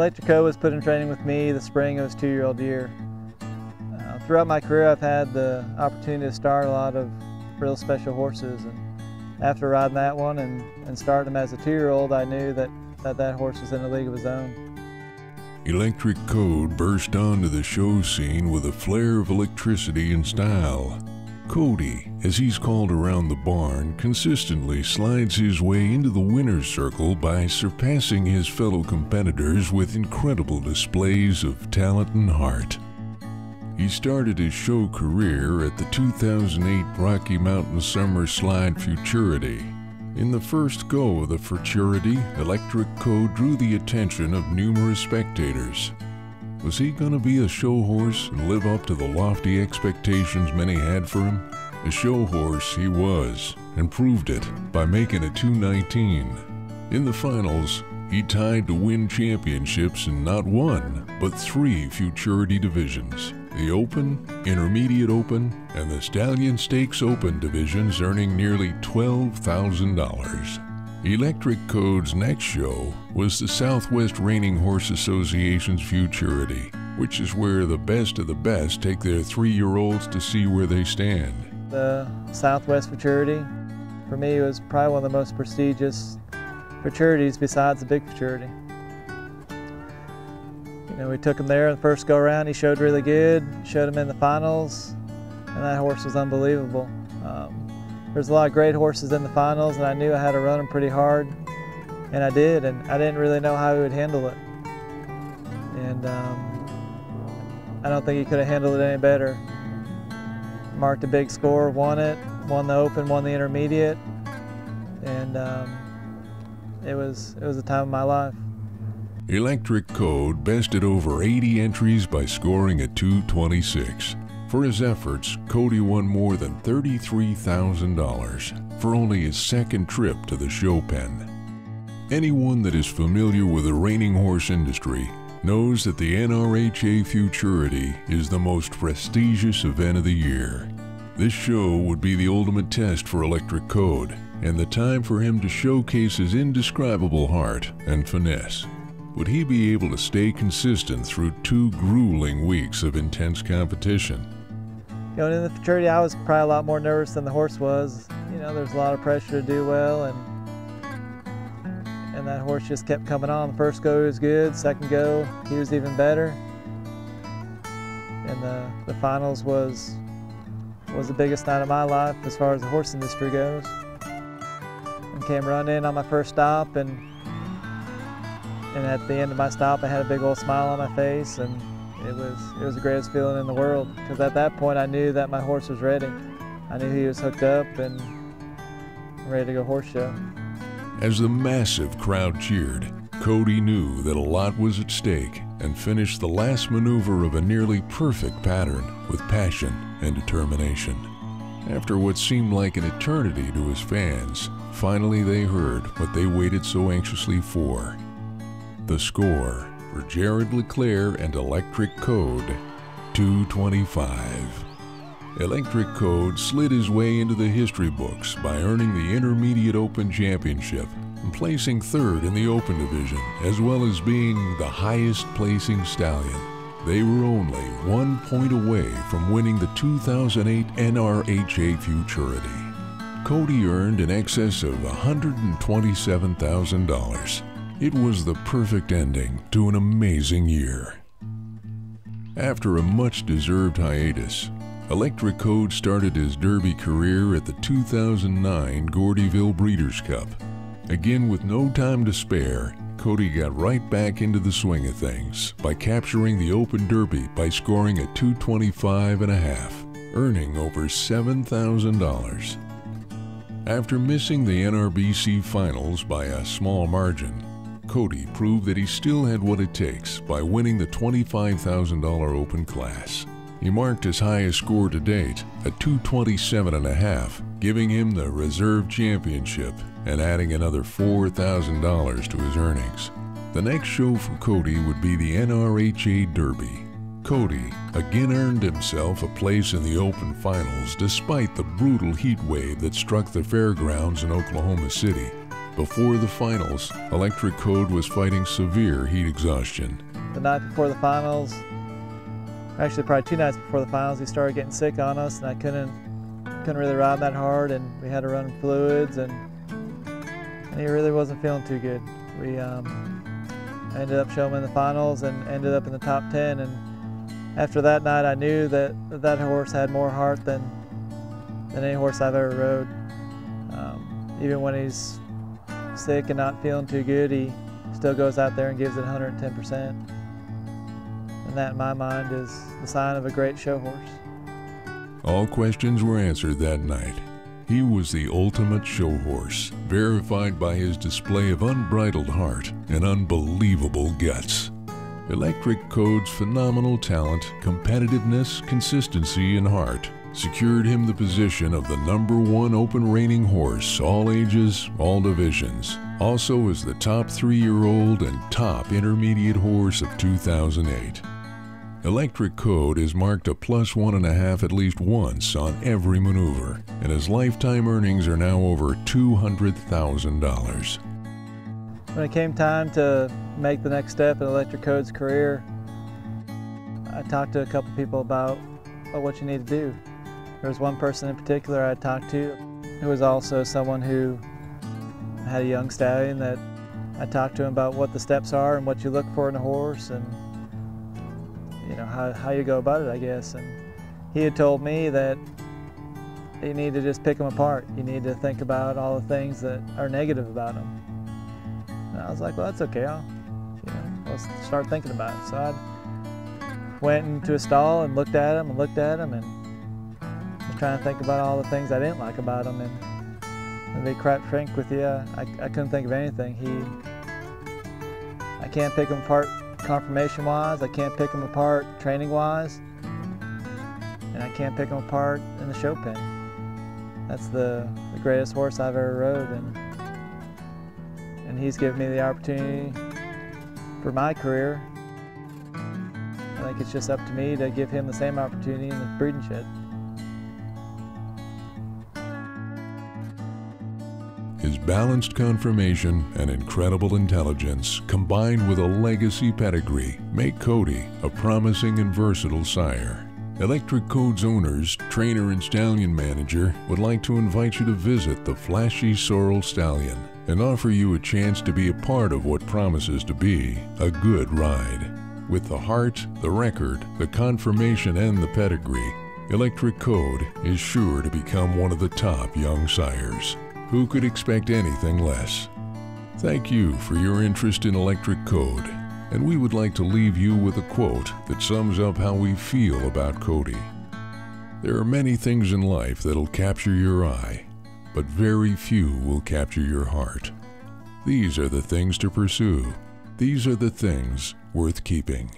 Electric Code was put in training with me the spring of his 2-year-old year. Throughout my career, I've had the opportunity to start a lot of real special horses, and after riding that one and starting him as a 2-year-old, I knew that horse was in a league of his own. Electric Code burst onto the show scene with a flare of electricity and style. Cody, as he's called around the barn, consistently slides his way into the winner's circle by surpassing his fellow competitors with incredible displays of talent and heart. He started his show career at the 2008 Rocky Mountain Summer Slide Futurity. In the first go of the Futurity, Electric Code drew the attention of numerous spectators. Was he going to be a show horse and live up to the lofty expectations many had for him? A show horse he was, and proved it by making a 2:19. In the finals, he tied to win championships in not one, but 3 Futurity divisions: the Open, Intermediate Open, and the Stallion Stakes Open divisions, earning nearly $12,000. Electric Code's next show was the Southwest Reining Horse Association's Futurity, which is where the best of the best take their 3-year-olds to see where they stand. The Southwest Futurity, for me, was probably one of the most prestigious futurities besides the big futurity. You know, we took him there the first go around. He showed really good, showed him in the finals, and that horse was unbelievable. There's a lot of great horses in the finals, and I knew I had to run them pretty hard, and I did, and I didn't really know how he would handle it. And I don't think he could have handled it any better. Marked a big score, won it, won the Open, won the Intermediate, and it was the time of my life. Electric Code bested over 80 entries by scoring a 2:26. For his efforts, Cody won more than $33,000 for only his second trip to the show pen. Anyone that is familiar with the reining horse industry knows that the NRHA Futurity is the most prestigious event of the year. This show would be the ultimate test for Electric Code, and the time for him to showcase his indescribable heart and finesse. Would he be able to stay consistent through 2 grueling weeks of intense competition? Going into the Futurity, I was probably a lot more nervous than the horse was. You know, there's a lot of pressure to do well, and that horse just kept coming on. The first go he was good, second go he was even better. And the finals was the biggest night of my life as far as the horse industry goes. And came running in on my first stop, and at the end of my stop I had a big old smile on my face, and it was the greatest feeling in the world, because at that point I knew that my horse was ready. I knew he was hooked up and ready to go horse show. As the massive crowd cheered, Cody knew that a lot was at stake and finished the last maneuver of a nearly perfect pattern with passion and determination. After what seemed like an eternity to his fans, finally they heard what they waited so anxiously for. The score for Jared LeClaire and Electric Code, 2:25. Electric Code slid his way into the history books by earning the Intermediate Open Championship and placing 3rd in the Open Division, as well as being the highest placing stallion. They were only 1 point away from winning the 2008 NRHA Futurity. Cody earned in excess of $127,000. It was the perfect ending to an amazing year. After a much-deserved hiatus, Electric Code started his Derby career at the 2009 Gordyville Breeders' Cup. Again, with no time to spare, Cody got right back into the swing of things by capturing the Open Derby by scoring a 2:25.5, earning over $7,000. After missing the NRBC finals by a small margin, Cody proved that he still had what it takes by winning the $25,000 Open class. He marked his highest score to date, a 2:27.5, giving him the reserve championship and adding another $4,000 to his earnings. The next show for Cody would be the NRHA Derby. Cody again earned himself a place in the Open Finals despite the brutal heat wave that struck the fairgrounds in Oklahoma City. Before the finals, Electric Code was fighting severe heat exhaustion. The night before the finals, actually probably 2 nights before the finals, he started getting sick on us, and I couldn't really ride that hard, and we had to run fluids, and he really wasn't feeling too good. We ended up showing him in the finals and ended up in the top 10, and after that night I knew that that horse had more heart than any horse I've ever rode. Even when he's sick and not feeling too good, he still goes out there and gives it 110%. And that, in my mind, is the sign of a great show horse. All questions were answered that night. He was the ultimate show horse, verified by his display of unbridled heart and unbelievable guts. Electric Code's phenomenal talent, competitiveness, consistency, and heart secured him the position of the #1 open reining horse, all ages, all divisions. Also as the top 3-year-old and top intermediate horse of 2008. Electric Code is marked a +1.5 at least once on every maneuver, and his lifetime earnings are now over $200,000. When it came time to make the next step in Electric Code's career, I talked to a couple people about what you need to do. There was one person in particular I talked to who was also someone who had a young stallion that I talked to him about what the steps are and what you look for in a horse, and you know how you go about it, I guess. And he had told me that you need to just pick them apart. You need to think about all the things that are negative about them. And I was like, well, that's okay. Let's start thinking about it. So I went into a stall and looked at him and trying to think about all the things I didn't like about him. And to be quite frank with you, I couldn't think of anything. I can't pick him apart conformation-wise, I can't pick him apart training-wise, and I can't pick him apart in the show pen. That's the greatest horse I've ever rode, and he's given me the opportunity for my career. I think it's just up to me to give him the same opportunity in the breeding shed. His balanced conformation and incredible intelligence, combined with a legacy pedigree, make Cody a promising and versatile sire. Electric Code's owners, trainer and stallion manager would like to invite you to visit the flashy Sorrel Stallion and offer you a chance to be a part of what promises to be a good ride. With the heart, the record, the conformation, and the pedigree, Electric Code is sure to become one of the top young sires. Who could expect anything less? Thank you for your interest in Electric Code, and we would like to leave you with a quote that sums up how we feel about Cody. There are many things in life that'll capture your eye, but very few will capture your heart. These are the things to pursue. These are the things worth keeping.